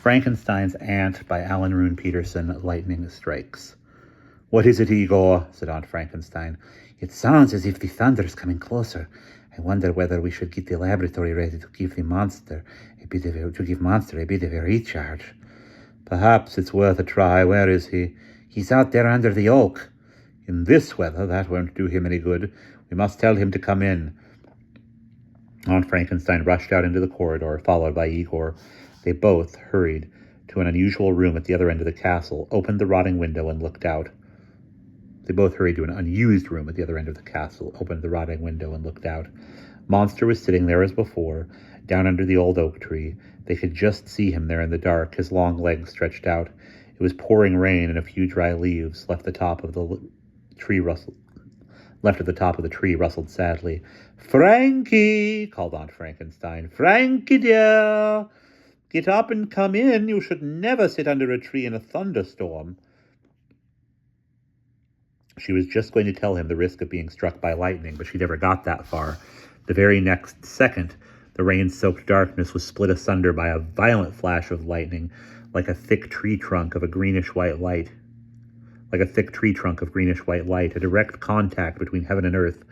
Frankenstein's Aunt by Rune Pettersson, Lightning Strikes. What is it, Igor? Said Aunt Frankenstein. It sounds as if the thunder's coming closer. I wonder whether we should get the laboratory ready to give Monster a bit of a recharge. Perhaps it's worth a try. Where is he? He's out there under the oak. In this weather, that won't do him any good. We must tell him to come in. Aunt Frankenstein rushed out into the corridor, followed by Igor. They both hurried to an unusual room at the other end of the castle, opened the rotting window, and looked out. They both hurried to an unused room at the other end of the castle, opened the rotting window, and looked out. Monster was sitting there as before, down under the old oak tree. They could just see him there in the dark, his long legs stretched out. It was pouring rain, and a few dry leaves left at the top of the tree rustled sadly. "Frankie!" called Aunt Frankenstein. "Frankie, dear! Get up and come in. You should never sit under a tree in a thunderstorm." She was just going to tell him the risk of being struck by lightning, but she never got that far. The very next second, the rain-soaked darkness was split asunder by a violent flash of lightning, like a thick tree trunk of greenish-white light. A direct contact between heaven and earth,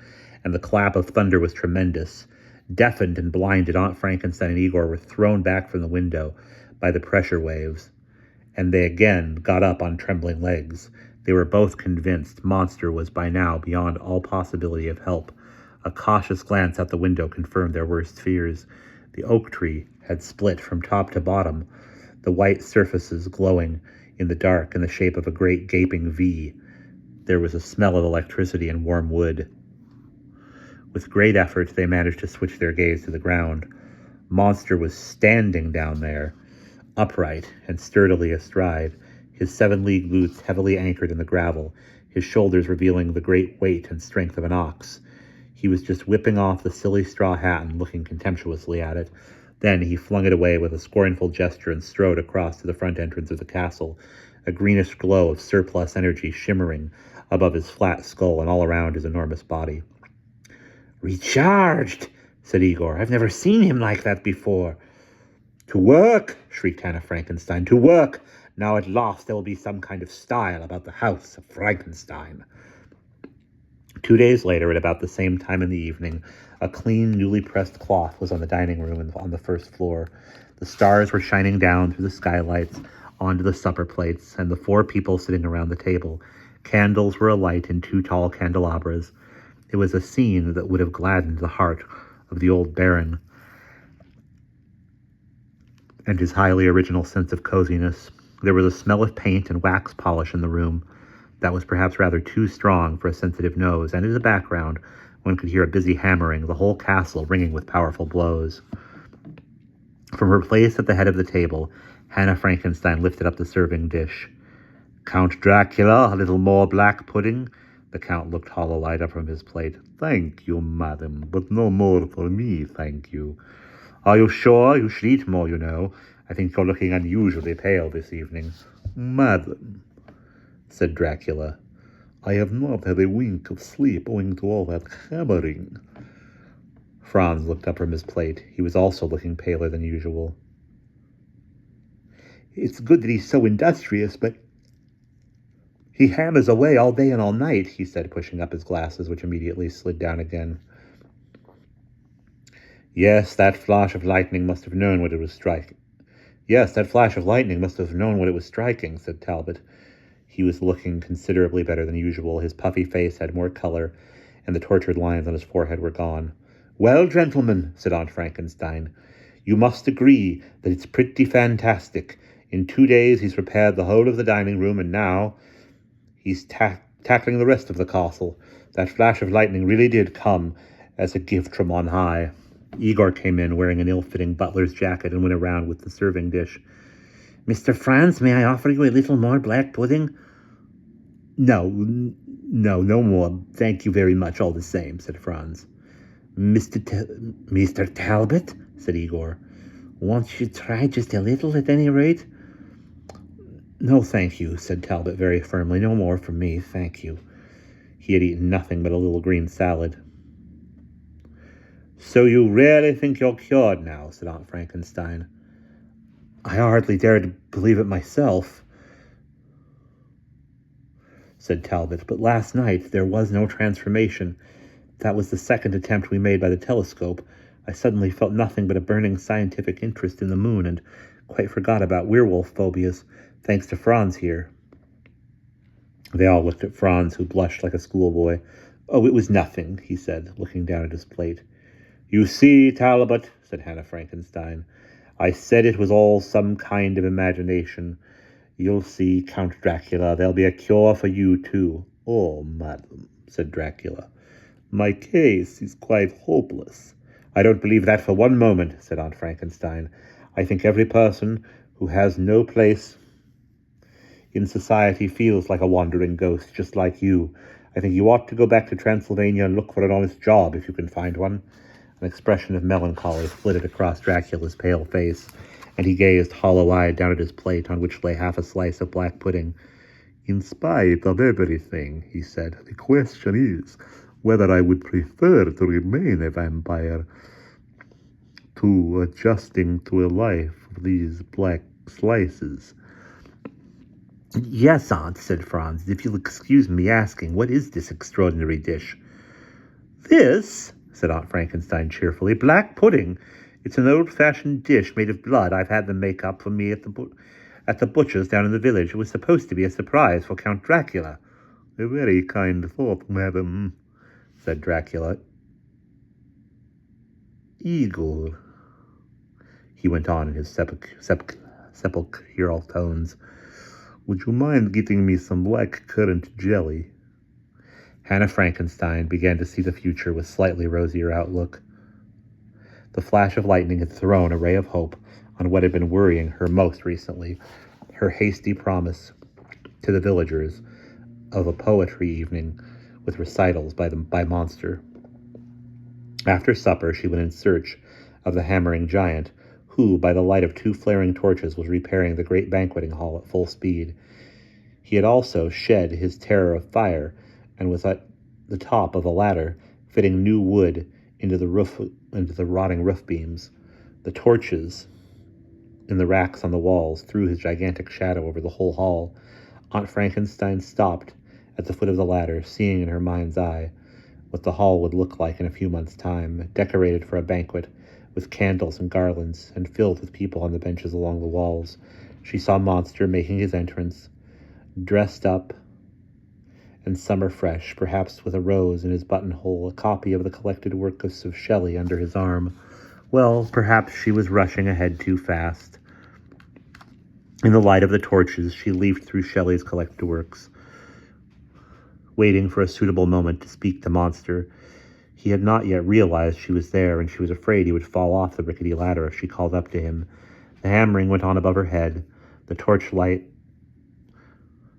and the clap of thunder was tremendous. Deafened and blinded, Aunt Frankenstein and Igor were thrown back from the window by the pressure waves, and they again got up on trembling legs. They were both convinced Monster was by now beyond all possibility of help. A cautious glance out the window confirmed their worst fears. The oak tree had split from top to bottom, the white surfaces glowing in the dark in the shape of a great gaping V. There was a smell of electricity and warm wood. With great effort, they managed to switch their gaze to the ground. Monster was standing down there, upright and sturdily astride, his 7-league boots heavily anchored in the gravel, his shoulders revealing the great weight and strength of an ox. He was just whipping off the silly straw hat and looking contemptuously at it. Then he flung it away with a scornful gesture and strode across to the front entrance of the castle, a greenish glow of surplus energy shimmering above his flat skull and all around his enormous body. "Recharged," said Igor. "I've never seen him like that before." "To work!" shrieked Hannah Frankenstein. "To work! Now at last there will be some kind of style about the house of Frankenstein." 2 days later, at about the same time in the evening, a clean, newly pressed cloth was on the dining room and on the first floor. The stars were shining down through the skylights onto the supper plates, and the 4 people sitting around the table. Candles were alight in 2 tall candelabras. It was a scene that would have gladdened the heart of the old Baron and his highly original sense of coziness. There was a smell of paint and wax polish in the room that was perhaps rather too strong for a sensitive nose, and in the background one could hear a busy hammering, the whole castle ringing with powerful blows. From her place at the head of the table, Hannah Frankenstein lifted up the serving dish. "Count Dracula, a little more black pudding?" The Count looked hollow-eyed up from his plate. "Thank you, madam, but no more for me, thank you." "Are you sure? You should eat more, you know. I think you're looking unusually pale this evening." "Madam," said Dracula, "I have not had a wink of sleep owing to all that hammering." Franz looked up from his plate. He was also looking paler than usual. "It's good that he's so industrious, but he hammers away all day and all night," he said, pushing up his glasses, which immediately slid down again. Yes, that flash of lightning must have known what it was striking, said Talbot. He was looking considerably better than usual. His puffy face had more color, and the tortured lines on his forehead were gone. "Well, gentlemen," said Aunt Frankenstein, "you must agree that it's pretty fantastic. In 2 days he's repaired the whole of the dining room, and now he's tackling the rest of the castle. That flash of lightning really did come as a gift from on high." Igor came in wearing an ill-fitting butler's jacket and went around with the serving dish. "Mr. Franz, may I offer you a little more black pudding?" No more. Thank you very much all the same," said Franz. Mr. Talbot," said Igor, "won't you try just a little at any rate?" "No, thank you," said Talbot very firmly. "No more from me, thank you." He had eaten nothing but a little green salad. "So you really think you're cured now?" said Aunt Frankenstein. I hardly dare to believe it myself, said Talbot, but last night there was no transformation. That was the second attempt we made by the telescope. I suddenly felt nothing but a burning scientific interest in the moon and quite forgot about werewolf phobias, thanks to Franz here. They all looked at Franz, who blushed like a schoolboy. Oh, it was nothing, he said, looking down at his plate. You see, Talbot, said Hannah Frankenstein, I said it was all some kind of imagination. You'll see, Count Dracula, there'll be a cure for you, too. Oh, madam, said Dracula, my case is quite hopeless. I don't believe that for one moment, said Aunt Frankenstein. I think every person who has no place in society feels like a wandering ghost, just like you. I think you ought to go back to Transylvania and look for an honest job, if you can find one. An expression of melancholy flitted across Dracula's pale face, and he gazed hollow-eyed down at his plate, on which lay half a slice of black pudding. In spite of everything, he said, the question is whether I would prefer to remain a vampire to adjusting to a life of these black slices. Yes, Aunt, said Franz, if you'll excuse me asking, what is this extraordinary dish? This, said Aunt Frankenstein cheerfully, black pudding. It's an old-fashioned dish made of blood I've had them make up for me at the butcher's down in the village. It was supposed to be a surprise for Count Dracula. A very kind thought, madam, said Dracula. Igor, he went on in his sepulchral tones, would you mind getting me some black currant jelly? Hannah Frankenstein began to see the future with slightly rosier outlook. The flash of lightning had thrown a ray of hope on what had been worrying her most recently, her hasty promise to the villagers of a poetry evening with recitals by Monster. After supper, she went in search of the hammering giant, who, by the light of 2 flaring torches, was repairing the great banqueting hall at full speed. He had also shed his terror of fire, and was at the top of a ladder, fitting new wood into the rotting roof beams. The torches in the racks on the walls threw his gigantic shadow over the whole hall. Aunt Frankenstein stopped at the foot of the ladder, seeing in her mind's eye what the hall would look like in a few months' time, decorated for a banquet, with candles and garlands, and filled with people on the benches along the walls. She saw Monster making his entrance, dressed up and summer fresh, perhaps with a rose in his buttonhole, a copy of the collected works of Shelley under his arm. Well, perhaps she was rushing ahead too fast. In the light of the torches, she leafed through Shelley's collected works, waiting for a suitable moment to speak to Monster. He had not yet realized she was there, and she was afraid he would fall off the rickety ladder if she called up to him. The hammering went on above her head, the torchlight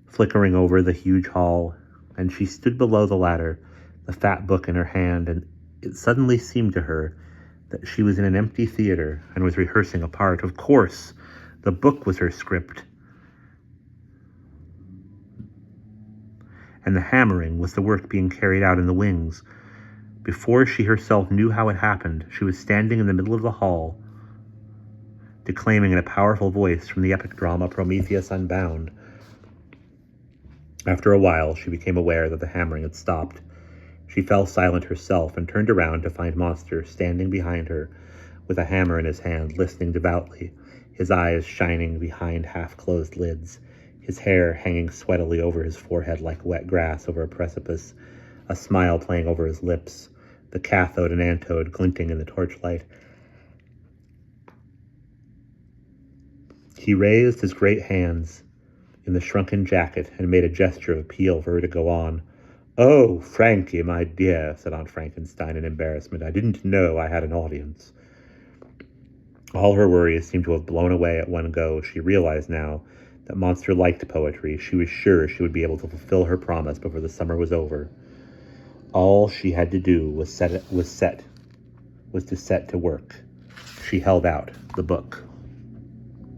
flickering over the huge hall, and she stood below the ladder, the fat book in her hand, and it suddenly seemed to her that she was in an empty theater and was rehearsing a part. Of course, the book was her script, and the hammering was the work being carried out in the wings. Before she herself knew how it happened, she was standing in the middle of the hall, declaiming in a powerful voice from the epic drama Prometheus Unbound. After a while, she became aware that the hammering had stopped. She fell silent herself and turned around to find Monster standing behind her with a hammer in his hand, listening devoutly, his eyes shining behind half-closed lids, his hair hanging sweatily over his forehead like wet grass over a precipice, a smile playing over his lips, the cathode and anode glinting in the torchlight. He raised his great hands in the shrunken jacket and made a gesture of appeal for her to go on. "Oh, Frankie, my dear," said Aunt Frankenstein in embarrassment, "I didn't know I had an audience." All her worries seemed to have blown away at one go. She realized now that Monster liked poetry. She was sure she would be able to fulfill her promise before the summer was over. All she had to do was to set to work. She held out the book.